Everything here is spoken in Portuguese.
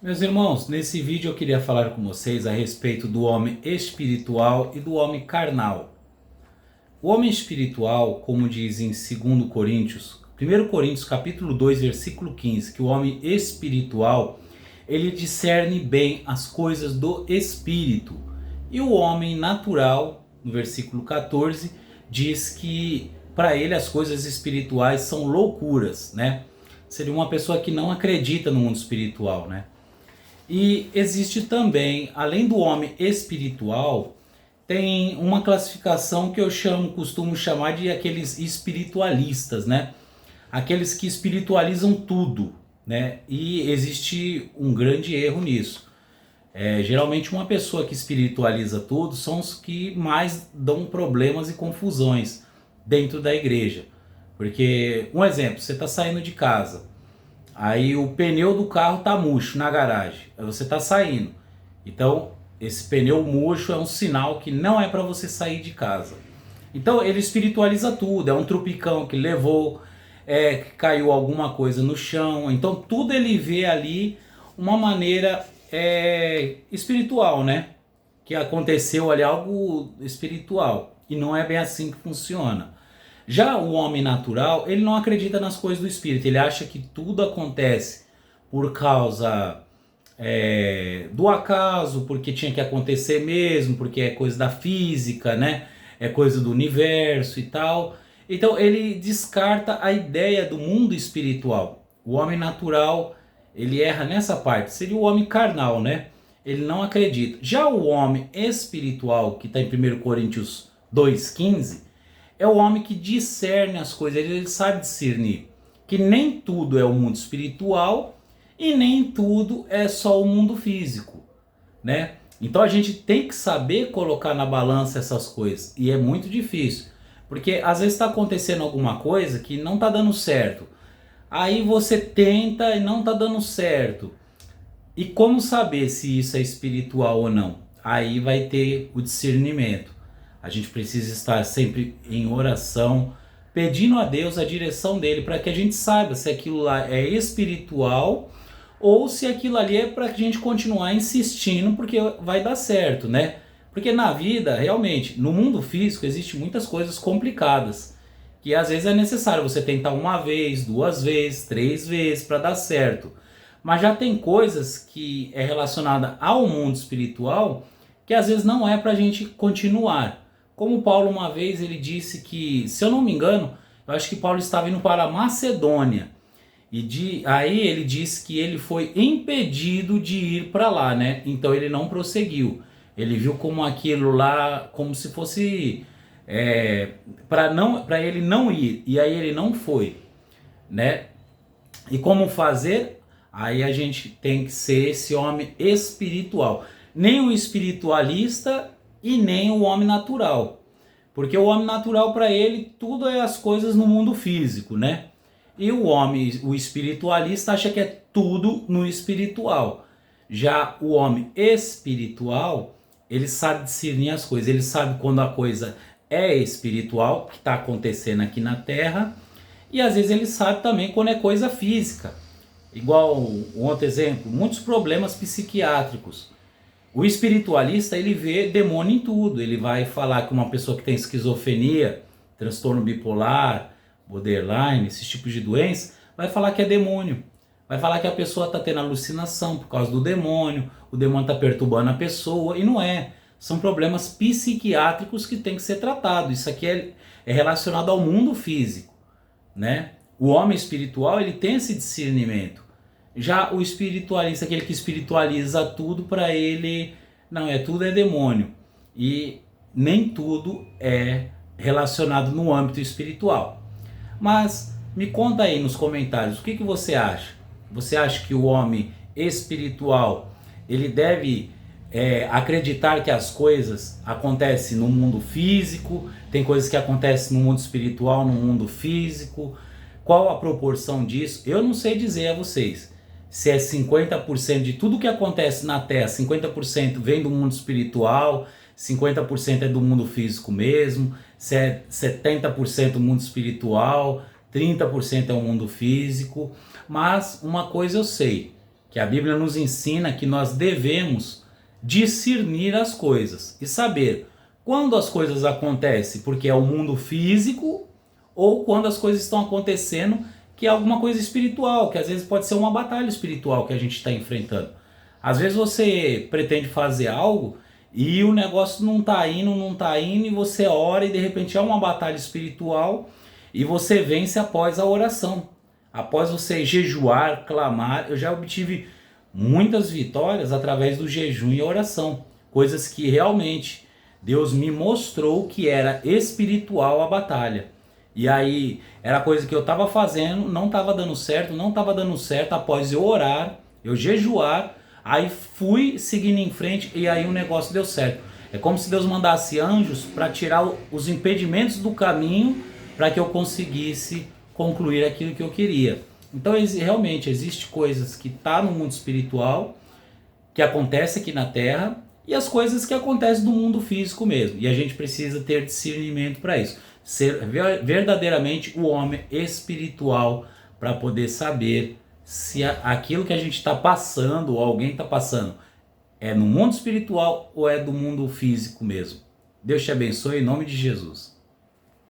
Meus irmãos, nesse vídeo eu queria falar com vocês a respeito do homem espiritual e do homem carnal. O homem espiritual, como diz em 2 Coríntios, 1 Coríntios capítulo 2, versículo 15, que o homem espiritual, ele discerne bem as coisas do espírito. E o homem natural, no versículo 14, diz que para ele as coisas espirituais são loucuras, né? Seria uma pessoa que não acredita no mundo espiritual, né? E existe também, além do homem espiritual, tem uma classificação que eu costumo chamar de aqueles espiritualistas, né? Aqueles que espiritualizam tudo, né? E existe um grande erro nisso. Geralmente uma pessoa que espiritualiza tudo são os que mais dão problemas e confusões dentro da igreja. Porque, um exemplo, você está saindo de casa, aí o pneu do carro tá murcho na garagem. Aí você tá saindo. Então, esse pneu murcho é um sinal que não é para você sair de casa. Então, ele espiritualiza tudo. É um trupicão que levou, que caiu alguma coisa no chão. Então, tudo ele vê ali uma maneira espiritual, né? Que aconteceu ali algo espiritual. E não é bem assim que funciona. Já o homem natural, ele não acredita nas coisas do espírito, ele acha que tudo acontece por causa do acaso, porque tinha que acontecer mesmo, porque é coisa da física, né? É coisa do universo e tal. Então ele descarta a ideia do mundo espiritual. O homem natural, ele erra nessa parte, seria o homem carnal, né? Ele não acredita. Já o homem espiritual, que está em 1 Coríntios 2,15, é o homem que discerne as coisas, ele sabe discernir que nem tudo é o mundo espiritual e nem tudo é só o mundo físico, né? Então a gente tem que saber colocar na balança essas coisas, e é muito difícil, porque às vezes está acontecendo alguma coisa que não está dando certo, aí você tenta e não está dando certo, e como saber se isso é espiritual ou não? Aí vai ter o discernimento. A gente precisa estar sempre em oração, pedindo a Deus a direção dele, para que a gente saiba se aquilo lá é espiritual ou se aquilo ali é para a gente continuar insistindo, porque vai dar certo, né? Porque na vida, realmente, no mundo físico, existem muitas coisas complicadas, que às vezes é necessário você tentar uma vez, duas vezes, três vezes para dar certo. Mas já tem coisas que é relacionada ao mundo espiritual que às vezes não é para a gente continuar. Como Paulo uma vez ele disse que, se eu não me engano, eu acho que Paulo estava indo para a Macedônia. Aí ele disse que ele foi impedido de ir para lá, né? Então ele não prosseguiu. Ele viu como aquilo lá, como se fosse para ele não ir. E aí ele não foi, né? E como fazer? Aí a gente tem que ser esse homem espiritual. Nem o espiritualista e nem o homem natural. Porque o homem natural, para ele, tudo é as coisas no mundo físico, né? E o homem, o espiritualista, acha que é tudo no espiritual. Já o homem espiritual, ele sabe discernir as coisas. Ele sabe quando a coisa é espiritual, que está acontecendo aqui na Terra, e às vezes ele sabe também quando é coisa física. Igual um outro exemplo, muitos problemas psiquiátricos. O espiritualista, ele vê demônio em tudo. Ele vai falar que uma pessoa que tem esquizofrenia, transtorno bipolar, borderline, esses tipos de doença, vai falar que é demônio. Vai falar que a pessoa está tendo alucinação por causa do demônio, o demônio está perturbando a pessoa, e não é. São problemas psiquiátricos que tem que ser tratado. Isso aqui é relacionado ao mundo físico, né? O homem espiritual, ele tem esse discernimento. Já o espiritualista, aquele que espiritualiza tudo, para ele, não, tudo é demônio. E nem tudo é relacionado no âmbito espiritual. Mas me conta aí nos comentários, o que você acha? Você acha que o homem espiritual, ele deve acreditar que as coisas acontecem no mundo físico, tem coisas que acontecem no mundo espiritual, no mundo físico? Qual a proporção disso? Eu não sei dizer a vocês se é 50% de tudo que acontece na Terra, 50% vem do mundo espiritual, 50% é do mundo físico mesmo, se é 70% do mundo espiritual, 30% é o mundo físico. Mas uma coisa eu sei, que a Bíblia nos ensina que nós devemos discernir as coisas e saber quando as coisas acontecem porque é o mundo físico ou quando as coisas estão acontecendo que é alguma coisa espiritual, que às vezes pode ser uma batalha espiritual que a gente está enfrentando. Às vezes você pretende fazer algo e o negócio não está indo, e você ora e de repente é uma batalha espiritual e você vence após a oração. Após você jejuar, clamar, eu já obtive muitas vitórias através do jejum e oração. Coisas que realmente Deus me mostrou que era espiritual a batalha. E aí, era coisa que eu estava fazendo, não estava dando certo, após eu orar, eu jejuar, aí fui seguindo em frente e aí o negócio deu certo. É como se Deus mandasse anjos para tirar os impedimentos do caminho para que eu conseguisse concluir aquilo que eu queria. Então, realmente, existe coisas que tá no mundo espiritual, que acontece aqui na Terra, e as coisas que acontecem no mundo físico mesmo. E a gente precisa ter discernimento para isso. Ser verdadeiramente o homem espiritual para poder saber se aquilo que a gente está passando, ou alguém está passando, é no mundo espiritual ou é do mundo físico mesmo. Deus te abençoe em nome de Jesus.